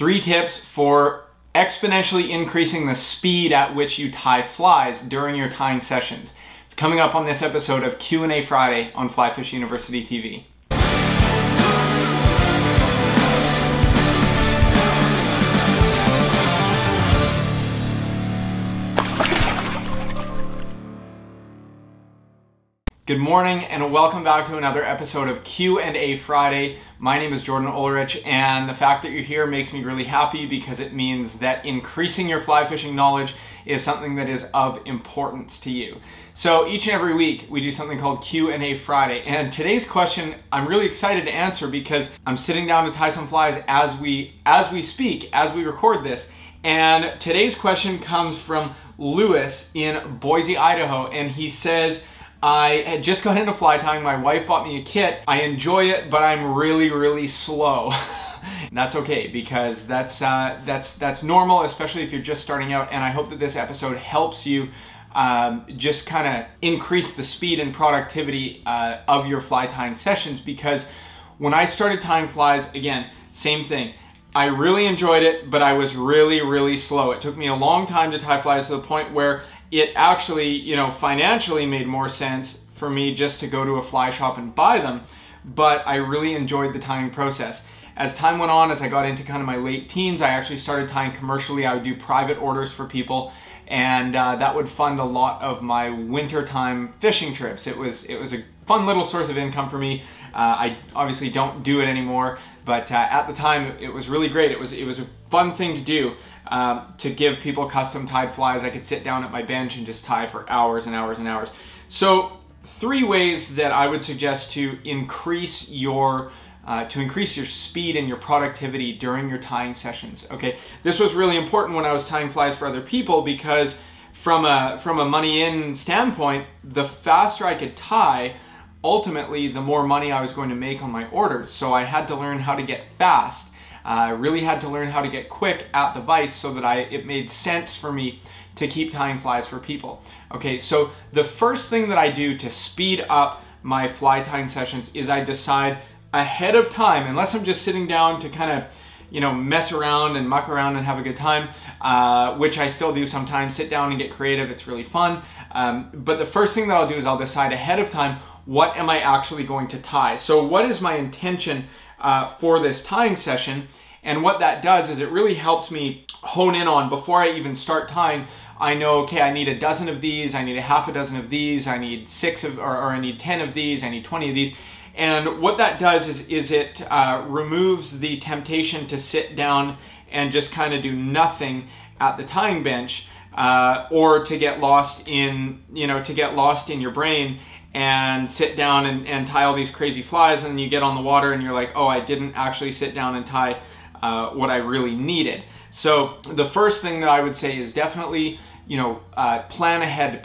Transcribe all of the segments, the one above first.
3 tips for exponentially increasing the speed at which you tie flies during your tying sessions. It's coming up on this episode of Q&A Friday on Fly Fish University TV. Good morning and welcome back to another episode of Q&A Friday. My name is Jordan Ulrich, and the fact that you're here makes me really happy because it means that increasing your fly fishing knowledge is something that is of importance to you. So each and every week we do something called Q&A Friday, and today's question I'm really excited to answer because I'm sitting down to tie some flies as we speak, as we record this. And today's question comes from Lewis in Boise, Idaho, and he says, I had just got into fly tying. My wife bought me a kit. I enjoy it, but I'm really slow. And that's okay because that's normal, especially if you're just starting out. And I hope that this episode helps you just kind of increase the speed and productivity of your fly tying sessions. Because when I started tying flies, again, same thing. I really enjoyed it, but I was really slow. It took me a long time to tie flies to the point where it actually, financially made more sense for me just to go to a fly shop and buy them, but I really enjoyed the tying process. As time went on, as I got into kind of my late teens, I actually started tying commercially. I would do private orders for people, and that would fund a lot of my wintertime fishing trips. It was a fun little source of income for me. I obviously don't do it anymore, but at the time it was really great. It was a fun thing to do. To give people custom tied flies. I could sit down at my bench and just tie for hours and hours and hours. So 3 ways that I would suggest to increase your speed and your productivity during your tying sessions. Okay, this was really important when I was tying flies for other people because from a money in standpoint, the faster I could tie, ultimately the more money I was going to make on my orders. So I had to learn how to get fast. I really had to learn how to get quick at the vise so that it made sense for me to keep tying flies for people. Okay, so the first thing that I do to speed up my fly tying sessions is I decide ahead of time, unless I'm just sitting down to kind of, mess around and muck around and have a good time, which I still do sometimes, sit down and get creative. It's really fun. But the first thing that I'll do is I'll decide ahead of time, what am I actually going to tie? So what is my intention for this tying session? And what that does is it really helps me hone in on, before I even start tying, I know, okay, I need a dozen of these, I need a half a dozen of these, I need 6 of, or I need 10 of these, I need 20 of these. And what that does is it removes the temptation to sit down and just kind of do nothing at the tying bench, or to get lost in, your brain and sit down and tie all these crazy flies, and then you get on the water and you're like, oh, I didn't actually sit down and tie what I really needed. So the first thing that I would say is definitely, plan ahead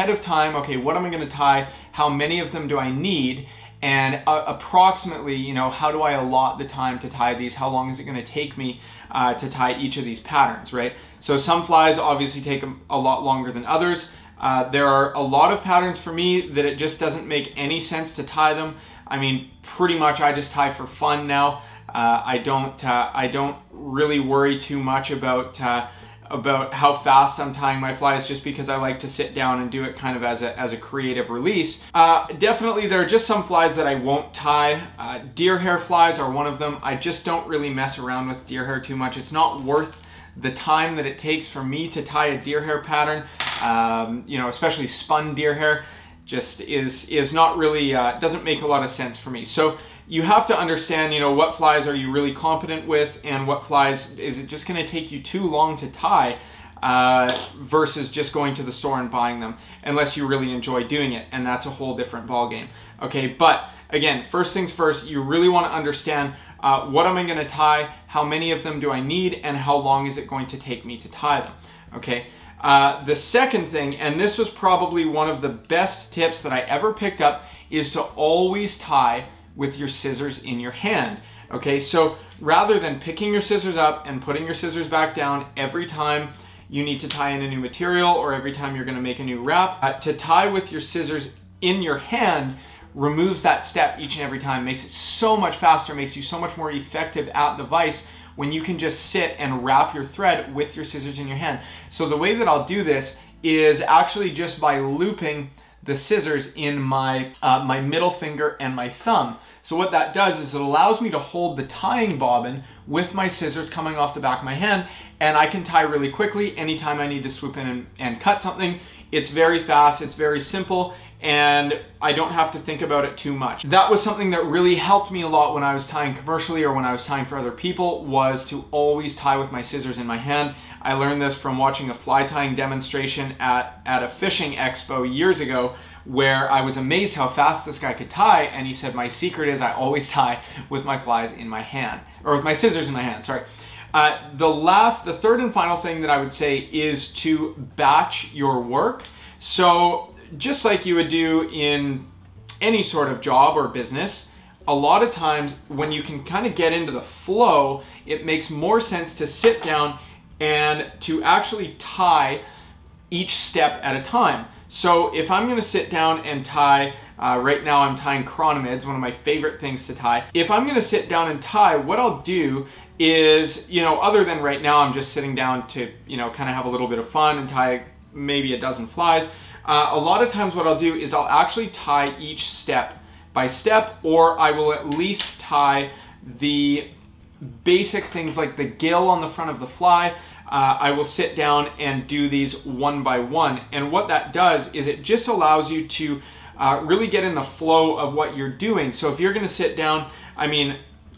of time. Okay, what am I going to tie? How many of them do I need? And approximately, how do I allot the time to tie these? How long is it going to take me to tie each of these patterns, right? So some flies obviously take a lot longer than others. There are a lot of patterns for me that it just doesn't make any sense to tie them. I mean, pretty much I just tie for fun now. I don't really worry too much about how fast I'm tying my flies, just because I like to sit down and do it kind of as a creative release. Definitely there are just some flies that I won't tie. Deer hair flies are one of them. I just don't really mess around with deer hair too much. It's not worth the time that it takes for me to tie a deer hair pattern, especially spun deer hair, just is not really, doesn't make a lot of sense for me. So you have to understand, what flies are you really competent with, and what flies is it just going to take you too long to tie, versus just going to the store and buying them, unless you really enjoy doing it, and that's a whole different ballgame. Okay, but again, first things first, you really want to understand what am I going to tie, how many of them do I need, and how long is it going to take me to tie them. Okay. The second thing, and this was probably one of the best tips that I ever picked up, is to always tie with your scissors in your hand. Okay, so rather than picking your scissors up and putting your scissors back down every time you need to tie in a new material or every time you're going to make a new wrap, to tie with your scissors in your hand removes that step each and every time, makes it so much faster, makes you so much more effective at the vise when you can just sit and wrap your thread with your scissors in your hand. So the way that I'll do this is actually just by looping the scissors in my, my middle finger and my thumb. So what that does is it allows me to hold the tying bobbin with my scissors coming off the back of my hand, and I can tie really quickly anytime I need to swoop in and cut something. It's very fast, it's very simple, and I don't have to think about it too much. That was something that really helped me a lot when I was tying commercially or when I was tying for other people, was to always tie with my scissors in my hand. I learned this from watching a fly tying demonstration at a fishing expo years ago, where I was amazed how fast this guy could tie, and he said, my secret is I always tie with my flies in my hand, or with my scissors in my hand, sorry. The third and final thing that I would say is to batch your work. So just like you would do in any sort of job or business, a lot of times when you can kind of get into the flow, it makes more sense to sit down and to actually tie each step at a time. So if I'm gonna sit down and tie, right now I'm tying chronomids, one of my favorite things to tie. If I'm gonna sit down and tie, what I'll do is, you know, other than right now I'm just sitting down to, you know, kind of have a little bit of fun and tie maybe a dozen flies, a lot of times what I'll do is I'll actually tie each step by step, or I will at least tie the basic things like the gill on the front of the fly. I will sit down and do these one by one. And what that does is it just allows you to really get in the flow of what you're doing. So if you're gonna sit down, I mean,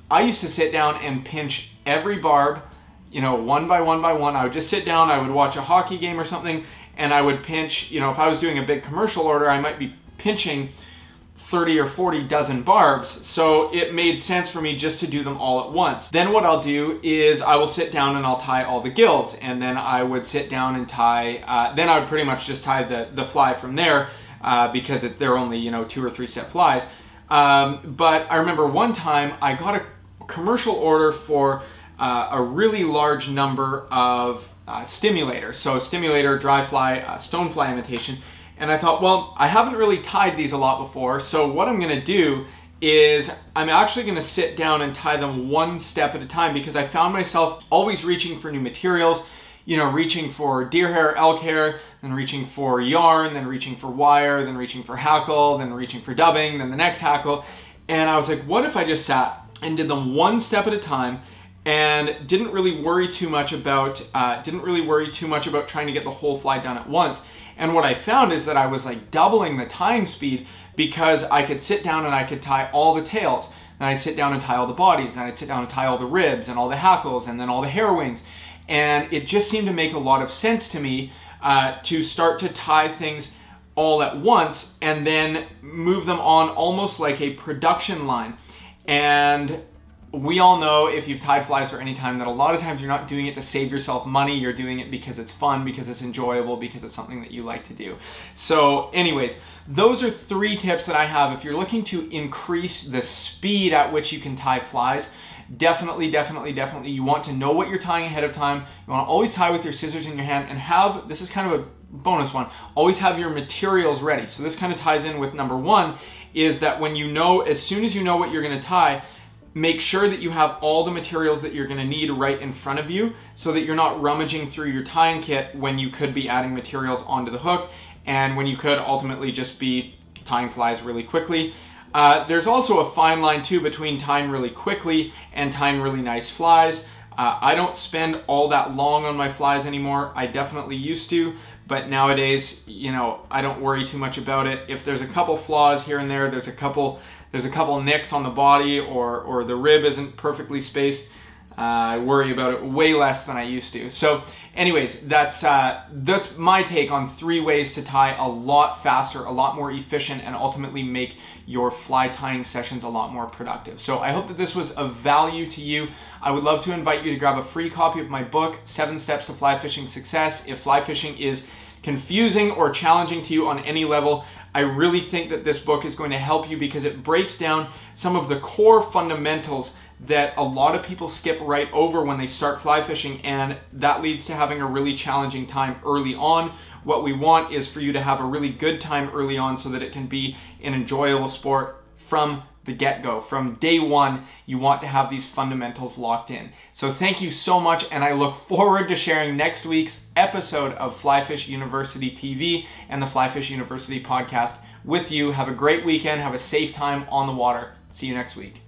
I used to sit down and pinch every barb, you know, one by one by one. I would just sit down, I would watch a hockey game or something, and I would pinch, you know, if I was doing a big commercial order, I might be pinching 30 or 40 dozen barbs. So it made sense for me just to do them all at once. Then what I'll do is I will sit down and I'll tie all the gills, and then I would sit down and tie, then I would pretty much just tie the fly from there because they're only, you know, 2 or 3 set flies. But I remember one time I got a commercial order for a really large number of stimulators. So stimulator, dry fly, stonefly imitation. And I thought, well, I haven't really tied these a lot before, so what I'm gonna do is I'm actually gonna sit down and tie them one step at a time, because I found myself always reaching for new materials, you know, reaching for deer hair, elk hair, then reaching for yarn, then reaching for wire, then reaching for hackle, then reaching for dubbing, then the next hackle. And I was like, what if I just sat and did them one step at a time and didn't really worry too much about trying to get the whole fly done at once. And what I found is that I was like doubling the tying speed, because I could sit down and I could tie all the tails. Then I'd sit down and tie all the bodies, and I'd sit down and tie all the ribs and all the hackles and then all the hair wings. And it just seemed to make a lot of sense to me to start to tie things all at once and then move them on almost like a production line. And we all know, if you've tied flies for any time, that a lot of times you're not doing it to save yourself money. You're doing it because it's fun, because it's enjoyable, because it's something that you like to do. So anyways, those are 3 tips that I have. If you're looking to increase the speed at which you can tie flies, definitely you want to know what you're tying ahead of time. You want to always tie with your scissors in your hand, and have, this is kind of a bonus one, always have your materials ready. So this kind of ties in with number 1, is that when you know, as soon as you know what you're going to tie, make sure that you have all the materials that you're going to need right in front of you, so that you're not rummaging through your tying kit when you could be adding materials onto the hook, and when you could ultimately just be tying flies really quickly. There's also a fine line too between tying really quickly and tying really nice flies. I don't spend all that long on my flies anymore. I definitely used to, but nowadays, you know, I don't worry too much about it. If there's a couple flaws here and there, there's a couple nicks on the body, or the rib isn't perfectly spaced, I worry about it way less than I used to. So anyways, that's my take on 3 ways to tie a lot faster, a lot more efficient, and ultimately make your fly tying sessions a lot more productive. So I hope that this was of value to you. I would love to invite you to grab a free copy of my book, 7 Steps to Fly Fishing Success. If fly fishing is confusing or challenging to you on any level, I really think that this book is going to help you, because it breaks down some of the core fundamentals that a lot of people skip right over when they start fly fishing, and that leads to having a really challenging time early on. What we want is for you to have a really good time early on, so that it can be an enjoyable sport from the get-go. From day one, you want to have these fundamentals locked in. So thank you so much, and I look forward to sharing next week's episode of Fly Fish University TV and the Fly Fish University podcast with you. Have a great weekend. Have a safe time on the water. See you next week.